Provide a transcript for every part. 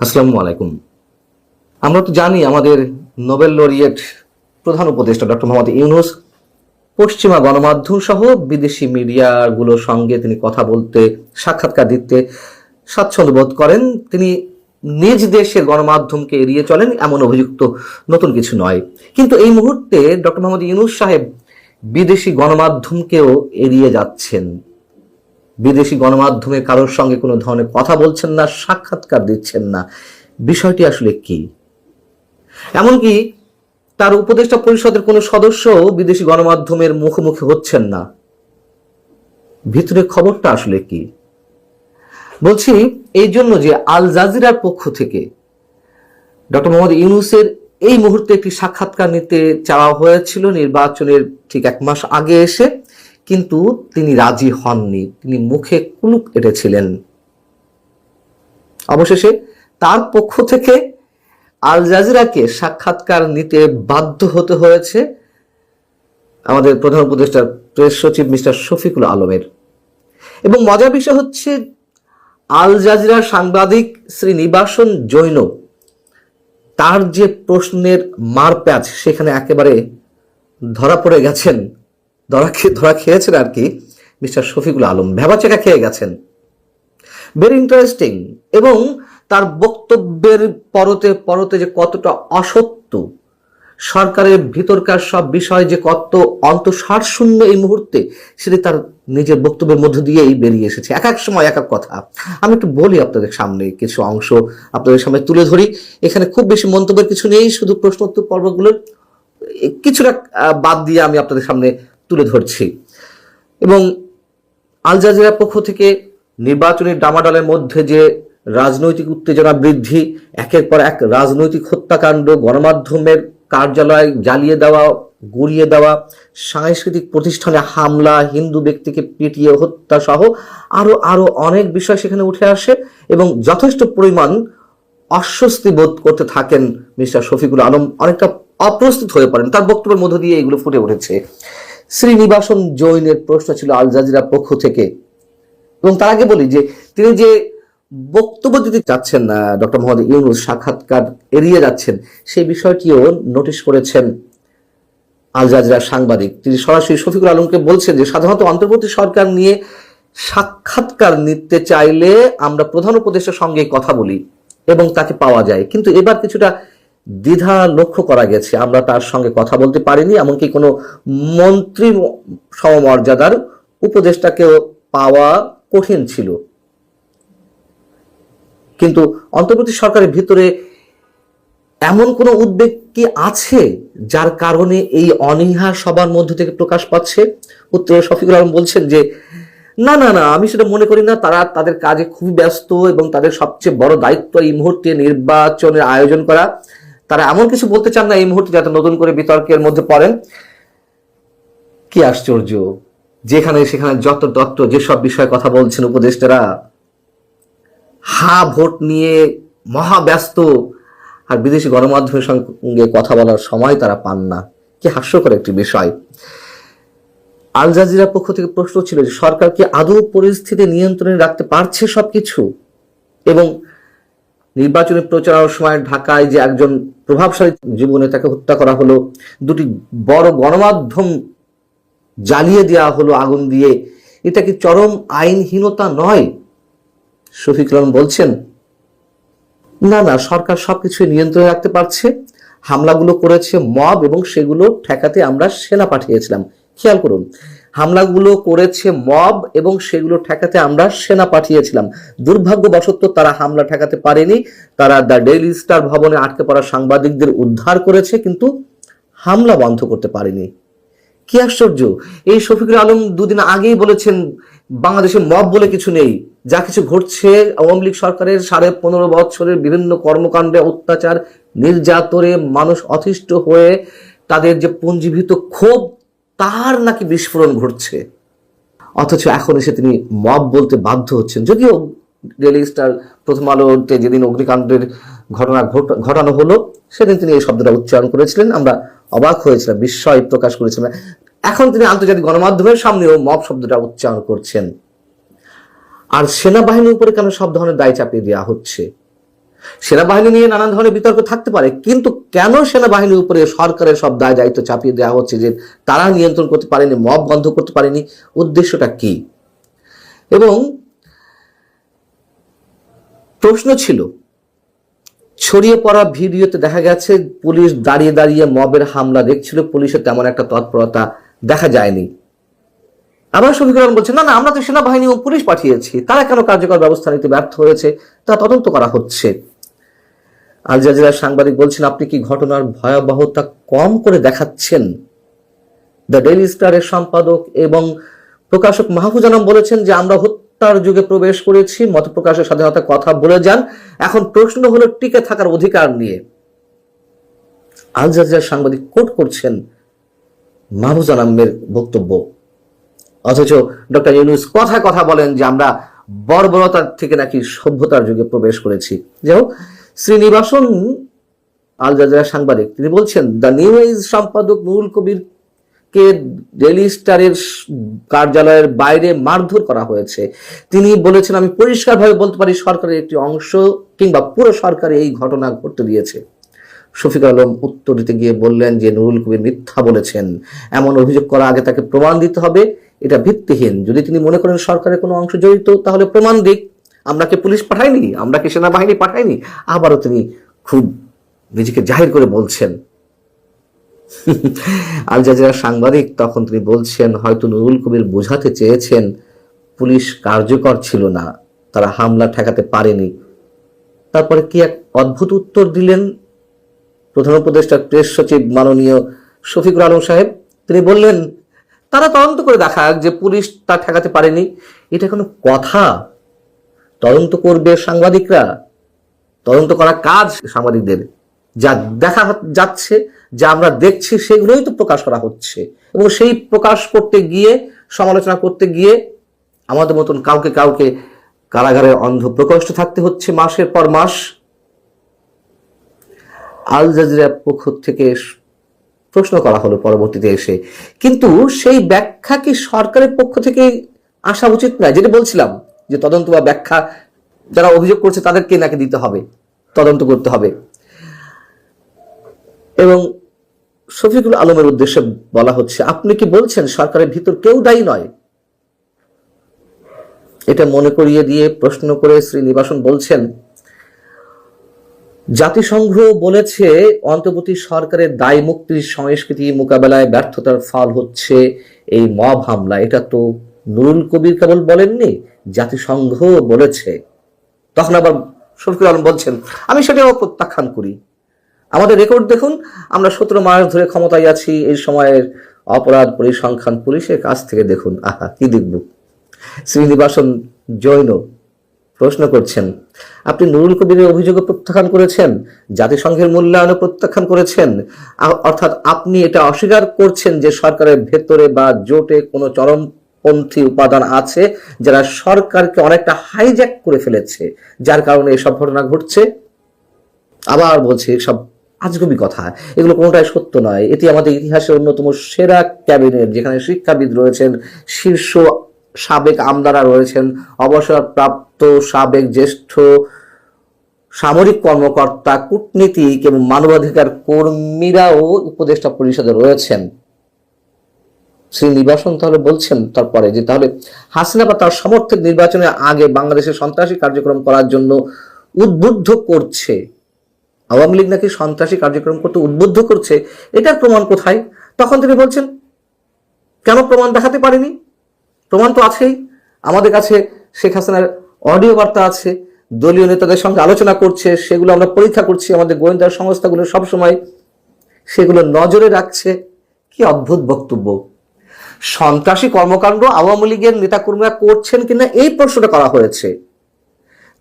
আসসালামু আলাইকুম। আমরা তো জানি আমাদের নোবেল লরিয়েট প্রধান উপদেষ্টা ডক্টর মোহাম্মদ ইউনূস পশ্চিমা গণমাধ্যম সহ বিদেশি মিডিয়াগুলোর সঙ্গে তিনি কথা বলতে, সাক্ষাৎকার দিতে স্বাচ্ছন্দ্য বোধ করেন। তিনি নিজ দেশের গণমাধ্যমকে এড়িয়ে চলেন, এমন অভিযুক্ত নতুন কিছু নয়। কিন্তু এই মুহূর্তে ডক্টর মোহাম্মদ ইউনূস সাহেব বিদেশি গণমাধ্যমকেও এড়িয়ে যাচ্ছেন। বিদেশি গণমাধ্যমে কারোর সঙ্গে কোনো ধরনের কথা বলছেন না, সাক্ষাৎকার দিচ্ছেন না। বিষয়টি আসলে কি? এমনকি তার উপদেষ্টা পরিষদের কোনো সদস্য বিদেশি গণমাধ্যমের মুখোমুখি হচ্ছেন না। ভিতরে খবরটা আসলে কি? বলছি এই জন্য যে আল জাজিরার পক্ষ থেকে ডক্টর মোহাম্মদ ইউনূসের এই মুহূর্তে একটি সাক্ষাৎকার নিতে চাওয়া হয়েছিল নির্বাচনের ঠিক 1 মাস আগে এসে, কিন্তু তিনি রাজি হননি। তিনি মুখে কুলুপ এঁটেছিলেন। অবশেষে তার পক্ষ থেকে আল জাজিরাকে সাক্ষাৎকার নিতে বাধ্য হতে হয়েছে আমাদের প্রধান উপদেষ্টার প্রেস সচিব মিস্টার শফিকুল আলমের। এবং মজার বিষয় হচ্ছে, আল জাজিরার সাংবাদিক শ্রী নিবাসন জৈন তার যে প্রশ্নের মারপ্যাচ, সেখানে একেবারে ধরা পড়ে গেছেন, ধরা খেয়েছেন আর কি। মিস্টার শফিকুল আলম ভেবাচেকা খেয়ে গেছেন। Very interesting. এবং তার বক্তব্যের পরতে পরতে যে কতটা অসত্য, সরকারের ভিতরকার সব বিষয় যে কত অন্তঃসারশূন্য এই মুহূর্তে, সেটি তার নিজের বক্তব্যের মধ্য দিয়েই বেরিয়ে এসেছে। এক এক সময় এক এক কথা। আমি একটু বলি আপনাদের সামনে, কিছু অংশ আপনাদের সামনে তুলে ধরি। এখানে খুব বেশি মন্তব্যের কিছু নেই, শুধু প্রশ্নোত্তর পর্বগুলোর কিছুটা বাদ দিয়ে আমি আপনাদের সামনে তুলে ধরছি। এবং আল জাজিরার পক্ষ থেকে নির্বাচনী ডামাডালের মধ্যে যে রাজনৈতিক উত্তেজনা বৃদ্ধি, একের পর এক রাজনৈতিক হত্যাকাণ্ড, গণমাধ্যমের কার্যালয় জ্বালিয়ে দেওয়া, গুড়িয়ে দেওয়া, সাংস্কৃতিক প্রতিষ্ঠানে হামলা, হিন্দু ব্যক্তিকে পিটিয়ে হত্যা সহ আরো অনেক বিষয় সেখানে উঠে আসে। এবং যথেষ্ট পরিমাণ অস্বস্তি বোধ করতে থাকেন মিস্টার শফিকুল আলম। অনেকটা অপ্রস্তুত হয়ে পড়েন। তার বক্তব্যের মধ্য দিয়ে এগুলো ফুটে উঠেছে। শ্রীনিবাসন জৈনের প্রশ্ন ছিল আল জাজিরার পক্ষ থেকে। এবং তার আগে বলি যে তিনি যে বক্তব্য দিতে চাচ্ছেন না, ডক্টর মোহাম্মদ ইউনূস সাক্ষাৎকার এড়িয়ে যাচ্ছেন, সেই বিষয়টিও নোটিশ করেছেন আল জাজিরার সাংবাদিক। তিনি সরাসরি শফিকুল আলমকে বলছেন যে সাধারণত অন্তর্বর্তী সরকার নিয়ে সাক্ষাৎকার নিতে চাইলে আমরা প্রধান উপদেষ্টার সঙ্গে কথা বলি এবং তাকে পাওয়া যায়, কিন্তু এবার কিছুটা দ্বিধা লক্ষ্য করা গেছে। আমরা তার সঙ্গে কথা বলতে পারিনি, এমনকি কোনো মন্ত্রী সমমর্যাদার উপদেষ্টাকেও পাওয়া কঠিন ছিল। কিন্তু অন্তর্বর্তী সরকারের ভিতরে এমন কোনো উদ্বেগ কি আছে যার কারণে এই অনীহা সবার মধ্যে থেকে প্রকাশ পাচ্ছে? উত্তরে শফিকুল আলম বলছেন যে না না না, আমি সেটা মনে করি না। তারা তাদের কাজে খুবই ব্যস্ত এবং তাদের সবচেয়ে বড় দায়িত্ব এই মুহূর্তে নির্বাচনের আয়োজন করা। তারা এমন কিছু বলতে চান না এই মুহূর্তে যাতে নতুন করে বিতর্কের মধ্যে পড়েন। কি আশ্চর্য! যেখানে সেখানে যত তত্ত্ব, যেসব বিষয়ে কথা বলছেন উপদেষ্টারা, ভোট নিয়ে মহা ব্যস্ত, আর বিদেশি গণমাধ্যমের সঙ্গে কথা বলার সময় তারা পান না। কি হাস্যকর একটি বিষয়। আল জাজিরার পক্ষ থেকে প্রশ্ন ছিল যে সরকার কি আদৌ পরিস্থিতি নিয়ন্ত্রণে রাখতে পারছে সবকিছু? এবং নির্বাচনী প্রচারের সময় ঢাকায় যে একজন প্রভাবশালী যুব নেতাকে হত্যা করা হলো, দুটি বড় গণমাধ্যম জ্বালিয়ে দেওয়া হলো আগুন দিয়ে, এটা কি চরম আইনহীনতা নয়? শফিকুল আলম বলছেন না না, সরকার সবকিছু নিয়ন্ত্রণে রাখতে পারছে। হামলাগুলো করেছে মব এবং সেগুলো ঠেকাতে আমরা সেনা পাঠিয়েছিলাম। খেয়াল করুন, হামলাগুলো করেছে মব এবং সেগুলো ঠেকাতে আমরা সেনা পাঠিয়েছিলাম। দুর্ভাগ্যবশত তারা হামলা ঠেকাতে পারেনি। তারা দ্য ডেইলি স্টার ভবনে আটকে পড়া সাংবাদিকদের উদ্ধার করেছে, কিন্তু হামলা বন্ধ করতে পারেনি। কি আশ্চর্য! এই শফিকুল আলম দুদিন আগেই বলেছেন বাংলাদেশে মব বলে কিছু নেই। যা কিছু ঘটছে আওয়ামী লীগ সরকারের 15.5 বছরের বিভিন্ন কর্মকাণ্ডে, অত্যাচার, নির্যাতনে মানুষ অতিষ্ঠ হয়ে তাদের যে পুঞ্জীভূত ক্ষোভ, তার নাকি বিস্ফোরণ ঘটছে। অথচ এখন এসে তিনি মব বলতে বাধ্য হচ্ছেন। যদিও ডেইলি স্টার প্রথম আলোতে যেদিন অগ্নিকাণ্ডের ঘটনা ঘটানো হলো, সেদিন তিনি এই শব্দটা উচ্চারণ করেছিলেন। আমরা অবাক হয়েছিলাম, বিস্ময় প্রকাশ করেছিলাম। এখন তিনি আন্তর্জাতিক গণমাধ্যমের সামনেও মব শব্দটা উচ্চারণ করছেন। আর সেনাবাহিনীর উপরে কেন সব ধরনের দায় চাপিয়ে দেওয়া হচ্ছে? সেনাবাহিনী নিয়ে নানান ধরনের বিতর্ক থাকতে পারে, কিন্তু কেন সেনাবাহিনীর উপরে সরকারের সব দায় দায়িত্ব চাপিয়ে দেওয়া হচ্ছে যে তারা নিয়ন্ত্রণ করতে পারেনি, মব বন্ধ করতে পারেনি? উদ্দেশ্যটা কি? এবং প্রশ্ন ছিল, ছড়িয়ে পড়া ভিডিওতে দেখা গেছে পুলিশ দাঁড়িয়ে দাঁড়িয়ে মবের হামলা দেখছিল, পুলিশের তেমন একটা তৎপরতা দেখা যায়নি। আবার শফিকুল আলম বলছেন, না না, আমরা তো সেনাবাহিনী ও পুলিশ পাঠিয়েছি, তারা কেন কার্যকর ব্যবস্থা নিতে ব্যর্থ হয়েছে তা তদন্ত করা হচ্ছে। আল জাজিরার সাংবাদিক বলছেন, আপনি কি ঘটনার ভয়াবহতা কম করে দেখাচ্ছেন? দ্য ডেইলি স্টারের সম্পাদক এবং প্রকাশক মাহফুজ আনাম বলেছেন যে আমরা হত্যার যুগে প্রবেশ করেছি, মত প্রকাশের স্বাধীনতার কথা বলে যান, এখন প্রশ্ন হলো টিকে থাকার অধিকার নিয়ে। আল জাজিরার সাংবাদিক কোট করছেন মাহফুজ আনামের বক্তব্য, অথচ ডক্টর ইউনূস কথায় কথা বলেন যে আমরা বর্বরতার থেকে নাকি সভ্যতার যুগে প্রবেশ করেছি। যাই হোক, শ্রীনিবাসন আল জাজিরা সাংবাদিক, তিনি বলছেন দ্য নিউ এজ সম্পাদক নুরুল কবিরকে ডেইলি স্টারের কার্যালয়ের বাইরে মারধর করা হয়েছে। তিনি বলেছেন, আমি পরিষ্কারভাবে বলতে পারি সরকারের একটি অংশ কিংবা পুরো সরকার এই ঘটনা ঘটতে দিয়েছে। শফিকুল আলম উত্তর দিতে গিয়ে বললেন যে নুরুল কবির মিথ্যা বলেছেন, এমন অভিযোগ করা আগে তাকে প্রমাণ দিতে হবে, এটা ভিত্তিহীন। যদি তিনি মনে করেন সরকারের কোনো অংশ জড়িত তাহলে প্রমাণ দিক, আমরা কি পুলিশ পাঠাইনি, আমরা কি সেনাবাহিনী পাঠাইনি? আবারও তিনি খুব নিজেকে জাহির করে বলছেন। আল জাজিরার সাংবাদিক তখন তিনি বলছেন, হয়তো নুরুল কবির বোঝাতে চেয়েছেন পুলিশ কার্যকর ছিল না, তারা হামলা ঠেকাতে পারেনি। তারপরে কি এক অদ্ভুত উত্তর দিলেন প্রধান উপদেষ্টার প্রেস সচিব মাননীয় শফিকুল আলম সাহেব। তিনি বললেন, তারা তদন্ত করে দেখাক যে পুলিশ তা ঠেকাতে পারেনি। এটা কোনো কথা? তদন্ত করবে সাংবাদিকরা? তদন্ত করা কাজ সাংবাদিকদের। যা দেখা যাচ্ছে, যা আমরা দেখছি, সেগুলোই তো প্রকাশ করা হচ্ছে, এবং সেই প্রকাশ করতে গিয়ে, সমালোচনা করতে গিয়ে আমাদের মতন কাউকে কাউকে কারাগারে অন্ধ প্রকোষ্ঠে থাকতে হচ্ছে মাসের পর মাস। আল জাজিরার পক্ষ থেকে প্রশ্ন করা হলো পরবর্তীতে এসে, কিন্তু সেই ব্যাখ্যা কি সরকারের পক্ষ থেকে আসা উচিত না? যেটা বলছিলাম যে তদন্ত বা ব্যাখ্যা যারা অভিযোগ করছে তাদেরকে নাকি দিতে হবে, তদন্ত করতে হবে। এবং শফিকুল আলমের উদ্দেশ্যে বলা হচ্ছে, আপনি কি বলছেন সরকারের ভিতর কেউ দায়ী নয়? এটা মনে করিয়ে দিয়ে প্রশ্ন করে শ্রীনিবাসন বলছেন, জাতিসংঘ বলেছে অন্তর্বর্তী সরকারের দায় মুক্তির সংস্কৃতি মোকাবেলায় ব্যর্থতার ফল হচ্ছে এই মব হামলা। এটা তো নুরুল কবির কেবল বলেননি, জাতিসংঘ বলেছে। তখন আবার শফিকুল আলম বলছেন, আমি সেটাও প্রত্যাখ্যান করি। আমাদের রেকর্ড দেখুন, আমরা 17 মাস ধরে ক্ষমতায় আছি, এই সময়ের অপরাধ পরিসংখ্যান পুলিশের কাছ থেকে দেখুন। আহা, কি দেখব? শ্রীনিবাসন জৈন প্রশ্ন করছেন, আপনি নুরুল কবিরের অভিযোগ প্রত্যাখ্যান করেছেন, জাতিসংঘের মূল্যায়নও প্রত্যাখ্যান করেছেন, অর্থাৎ আপনি এটা অস্বীকার করছেন যে সরকারের ভেতরে বা জোটে কোনো চরমপন্থী উপাদান আছে যারা সরকারকে অনেকটা হাইজ্যাক করে ফেলেছে, যার কারণে এসব ঘটনা ঘটছে। আবার বলছে এসব আজগুবি কথা, এগুলো কোনোটাই সত্য নয়। এটি আমাদের ইতিহাসের অন্যতম সেরা ক্যাবিনেট, যেখানে শিক্ষাবিদ রয়েছেন, শীর্ষ সাবেক আমলারা রয়েছেন, অবসরপ্রাপ্ত সাবেক জ্যেষ্ঠ সামরিক কর্মকর্তা, কূটনীতিক এবং মানবাধিকার কর্মীরাও উপদেষ্টা পরিষদে রয়েছেন। শ্রীনিবাসন তাহলে বলছেন তারপরে যে তাহলে হাসিনা বা তার সমর্থক নির্বাচনের আগে বাংলাদেশের সন্ত্রাসী কার্যক্রম করার জন্য উদ্বুদ্ধ করছে, আওয়ামী লীগ নাকি সন্ত্রাসী কার্যক্রম করতে উদ্বুদ্ধ করছে, এটার প্রমাণ কোথায়? তখন তিনি বলছেন, কেন প্রমাণ দেখাতে পারেনি? প্রমাণ তো আছেই আমাদের কাছে। শেখ হাসিনার অডিও বার্তা আছে, দলীয় নেতাদের সঙ্গে আলোচনা করছে, সেগুলো আমরা পরীক্ষা করছি, আমাদের গোয়েন্দা সংস্থাগুলো সবসময় সেগুলো নজরে রাখছে। কি অদ্ভুত বক্তব্য! সন্ত্রাসী কর্মকাণ্ড আওয়ামী লীগের নেতাকর্মীরা করছেন কিনা এই প্রশ্নটা করা হয়েছে,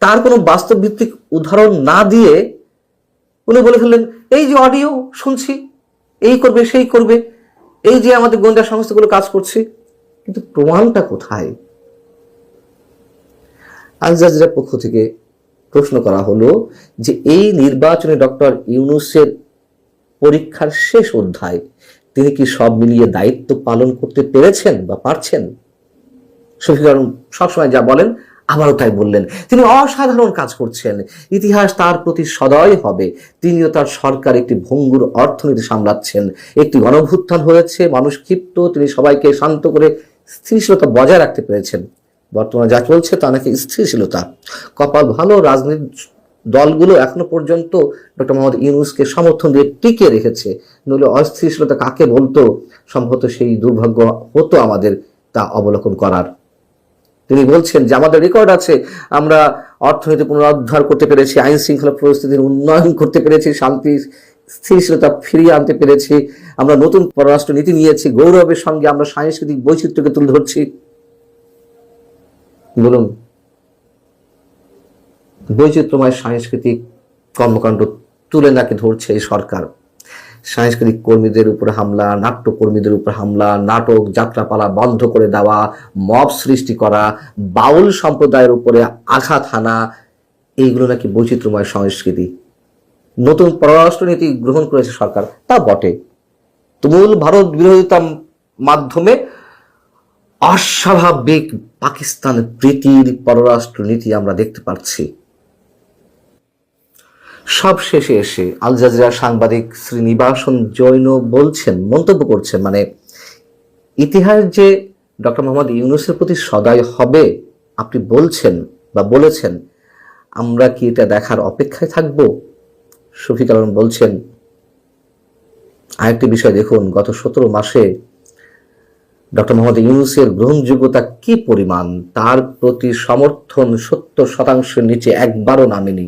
তার কোনো বাস্তব ভিত্তিক উদাহরণ না দিয়ে উনি বলে ফেললেন, এই যে অডিও শুনছি, এই করবে সেই করবে, এই যে আমাদের গোয়েন্দা সংস্থাগুলো কাজ করছে, কিন্তু প্রমাণটা কোথায়? আল জাজিরার পক্ষ থেকে প্রশ্ন করা হলো যে এই নির্বাচনে ডক্টর ইউনূসের পরীক্ষার শেষ অধ্যায়, তিনি কি সব মিলিয়ে দায়িত্ব পালন করতে পেরেছেন বা পারছেন? শফিকুল আলম সবসময় যা বলেন, আবারও তাই বললেন। তিনি অসাধারণ কাজ করছেন, ইতিহাস তার প্রতি সদয় হবে। তিনিও তার সরকার একটি ভঙ্গুর অর্থনীতি সামলাচ্ছেন। একটি গণভ্যুত্থান হয়েছে, মানুষ ক্ষিপ্ত, তিনি সবাইকে শান্ত করে স্থিতিশীলতা বজায় রাখতে পেরেছেন। বর্তমানে যা চলছে তা নাকি স্থিতিশীলতা। কপাল ভালো, রাজনৈতিক দলগুলো এখনো পর্যন্ত ডক্টর মোহাম্মদ ইউনূসকে সমর্থন দিয়ে টিকে রেখেছে। নইলে অস্থিতিশীলতা কাকে বলতো, সম্ভবত সেই দুর্ভাগ্য হতো আমাদের তা অবলোকন করার। তিনি বলছেন যে আমাদের রেকর্ড আছে, আমরা অর্থনীতি পুনরুদ্ধার করতে পেরেছি, আইন শৃঙ্খলা পরিস্থিতির উন্নয়ন করতে পেরেছি, শান্তি স্থিতিশীলতা ফিরিয়ে আনতে পেরেছি, আমরা নতুন পররাষ্ট্র নীতি নিয়েছি, গৌরবের সঙ্গে আমরা সাংস্কৃতিক বৈচিত্র্যকে তুলে ধরছি। বলুন, বৈচিত্র্যময় সাংস্কৃতিক কর্মকাণ্ড তুলে নাকি ধরছে এই সরকার? সাংস্কৃতিক কর্মীদের উপর হামলা, নাট্যকর্মীদের উপর হামলা, নাটক যাত্রাপালা বন্ধ করে দেওয়া, মব সৃষ্টি করা, বাউল সম্প্রদায়ের উপরে আঘাত হানা, এইগুলো নাকি বৈচিত্র্যময় সংস্কৃতি। নতুন পররাষ্ট্রনীতি গ্রহণ করেছে সরকার, তা বটে। তুমুল ভারত বিরোধিতার মাধ্যমে অস্বাভাবিক পাকিস্তান প্রীতির পররাষ্ট্রনীতি আমরা দেখতে পাচ্ছি। সব শেষে এসে আল জাজিরার সাংবাদিক শ্রীনিবাসন জৈন বলছেন, মন্তব্য করছেন, মানে ইতিহাস যে ডক্টর মোহাম্মদ ইউনূসের প্রতি সদয় হবে আপনি বলছেন বা বলেছেন, আমরা কি এটা দেখার অপেক্ষায় থাকব? শফিক আলম বলছেন, আরেকটি বিষয় দেখুন, গত 17 মাসে ডক্টর মোহাম্মদ ইউনূসের গ্রহণযোগ্যতা কি পরিমাণ, তার প্রতি সমর্থন 70% নিচে একবারও নামেনি।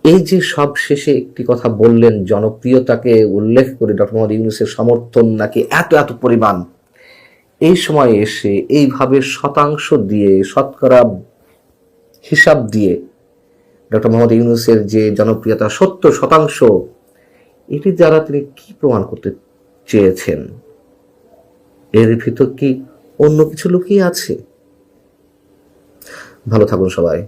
এই যে সব শেষে একটি কথা বললেন, জনপ্রিয়তাকে উল্লেখ করে ডক্টর মোহাম্মদ ইউনূসের সমর্থন নাকি এত এত পরিমাণ, এই সময় এসে এইভাবে শতাংশ দিয়ে, শতকরা হিসাব দিয়ে ডক্টর মোহাম্মদ ইউনূসের যে জনপ্রিয়তা 70%, এটি দ্বারা তিনি কি প্রমাণ করতে চেয়েছেন? এর ভিতর কি অন্য কিছু লুকিয়ে আছে? ভালো থাকুন সবাই।